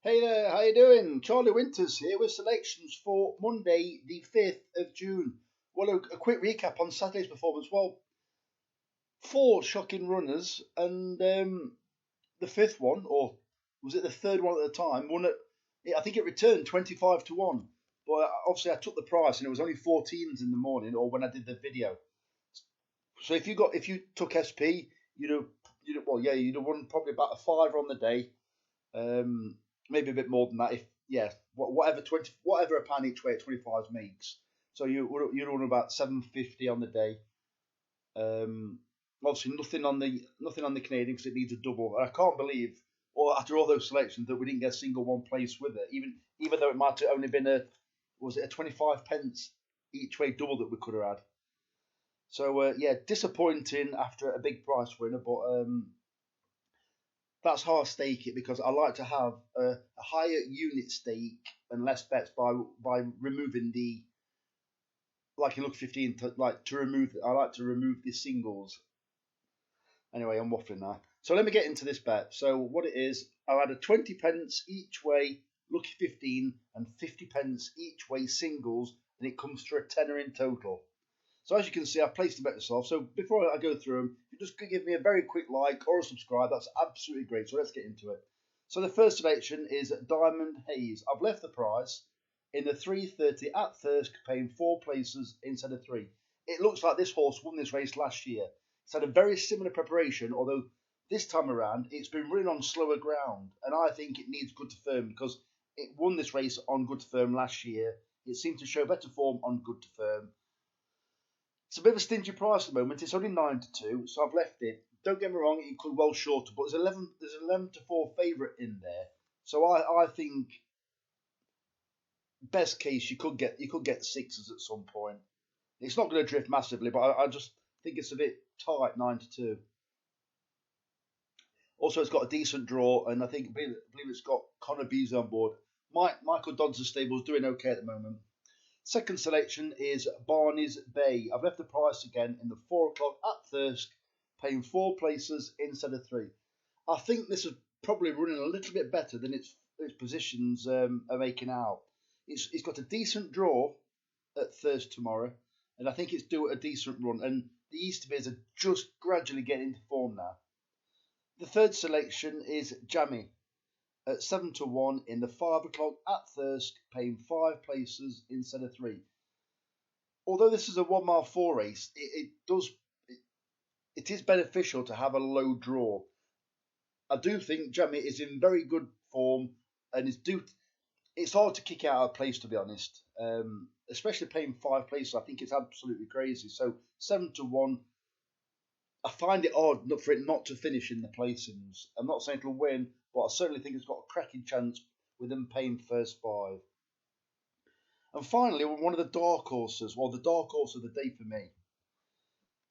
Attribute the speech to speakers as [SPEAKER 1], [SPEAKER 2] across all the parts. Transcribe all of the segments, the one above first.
[SPEAKER 1] Hey there, how you doing? Charlie Winters here with selections for Monday, the 5th of June. Well, a quick recap on Saturday's performance. Well, four shocking runners, and the fifth one, or was it the third one at the time, won at, I think it returned 25 to 1. But obviously, I took the price, and it was only 14s in the morning, or when I did the video. So if you took SP, you'd have won probably about a fiver on the day. Maybe a bit more than that. If yeah, whatever a pound each way at 25 makes. So you're on about 750 on the day. Obviously nothing on the Canadian because it needs a double. And I can't believe, or after all those selections, that we didn't get a single one place with it. Even though it might have only been a 25 pence each way double that we could have had. So yeah, disappointing after a big price winner, but that's how I stake it because I like to have a higher unit stake and less bets by removing the like in Lucky 15 to remove. I like to remove the singles. Anyway, I'm waffling now. So let me get into this bet. So what it is, I had a 20 pence each way Lucky 15 and 50 pence each way singles, and it comes to a tenner in total. So as you can see, I've placed the bet myself. So before I go through them, if you just could give me a very quick like or a subscribe, that's absolutely great. So let's get into it. So the first selection is Diamond Haze. I've left the price in the 3:30 at Thirsk, paying 4 places instead of 3. It looks like this horse won this race last year. It's had a very similar preparation, although this time around it's been running on slower ground, and I think it needs good to firm because it won this race on good to firm last year. It seemed to show better form on good to firm. It's a bit of a stingy price at the moment. It's only 9 to 2, so I've left it. Don't get me wrong, it could well shorter, but there's an 11 to 4 favourite in there. So I think best case you could get sixes at some point. It's not going to drift massively, but I just think it's a bit tight 9 to 2. Also, it's got a decent draw, and I believe it's got Connor Beasley on board. Michael Dodds' stable's doing okay at the moment. Second selection is Barney's Bay. I've left the price again in the 4 o'clock at Thirsk, paying 4 places instead of 3. I think this is probably running a little bit better than its positions are making out. It's got a decent draw at Thirsk tomorrow, and I think it's due a decent run. And the Easterbeers are just gradually getting into form now. The third selection is Jammy at 7 to 1 in the 5 o'clock at Thirsk, paying 5 places instead of 3. Although this is a 1 mile 4 race, it is beneficial to have a low draw. I do think Jammy is in very good form and it's hard to kick out of place, to be honest. Especially paying 5 places, I think it's absolutely crazy. So 7 to 1. I find it odd for it not to finish in the placings. I'm not saying it'll win, but I certainly think it's got a cracking chance with them paying first 5. And finally, one of the dark horses, well, the dark horse of the day for me.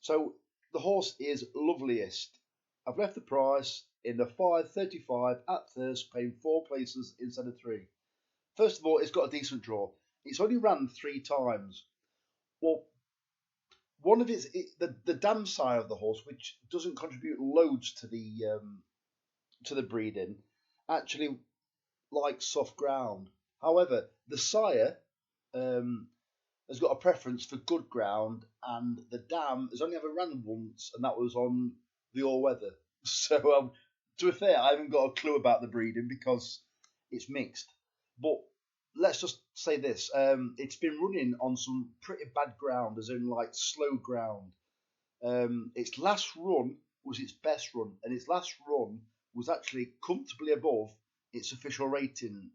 [SPEAKER 1] So the horse is Loveliest. I've left the price in the 5:35 at Thirsk, paying 4 places instead of 3. First of all, it's got a decent draw. It's only ran 3 times. Well, one of the dam sire of the horse, which doesn't contribute loads to the breeding, actually likes soft ground. However, the sire has got a preference for good ground, and the dam has only ever ran once, and that was on the all weather. So to be fair, I haven't got a clue about the breeding because it's mixed. But let's just say this: it's been running on some pretty bad ground, as in like slow ground. Its last run was its best run, and its last run was actually comfortably above its official rating.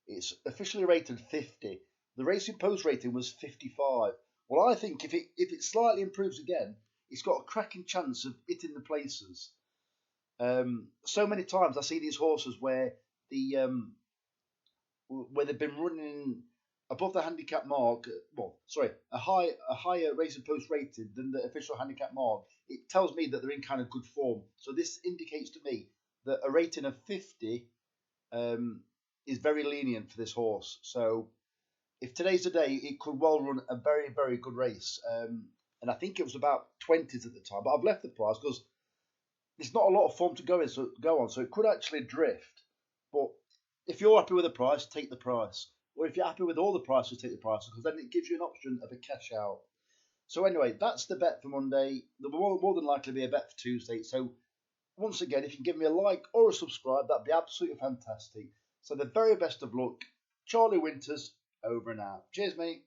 [SPEAKER 1] It's officially rated 50. The Racing Post rating was 55. Well, I think if it slightly improves again, it's got a cracking chance of hitting the places. So many times I see these horses where they've been running above the handicap mark. Well, sorry, a higher Racing Post rating than the official handicap mark. It tells me that they're in kind of good form. So this indicates to me that a rating of 50 is very lenient for this horse. So if today's the day, it could well run a very, very good race. And I think it was about 20s at the time. But I've left the price because there's not a lot of form to go on, so it could actually drift. But if you're happy with the price, take the price. Or if you're happy with all the prices, take the prices, because then it gives you an option of a cash out. So anyway, that's the bet for Monday. There will more than likely be a bet for Tuesday. So once again, if you can give me a like or a subscribe, that'd be absolutely fantastic. So the very best of luck. Charlie Winters, over and out. Cheers, mate.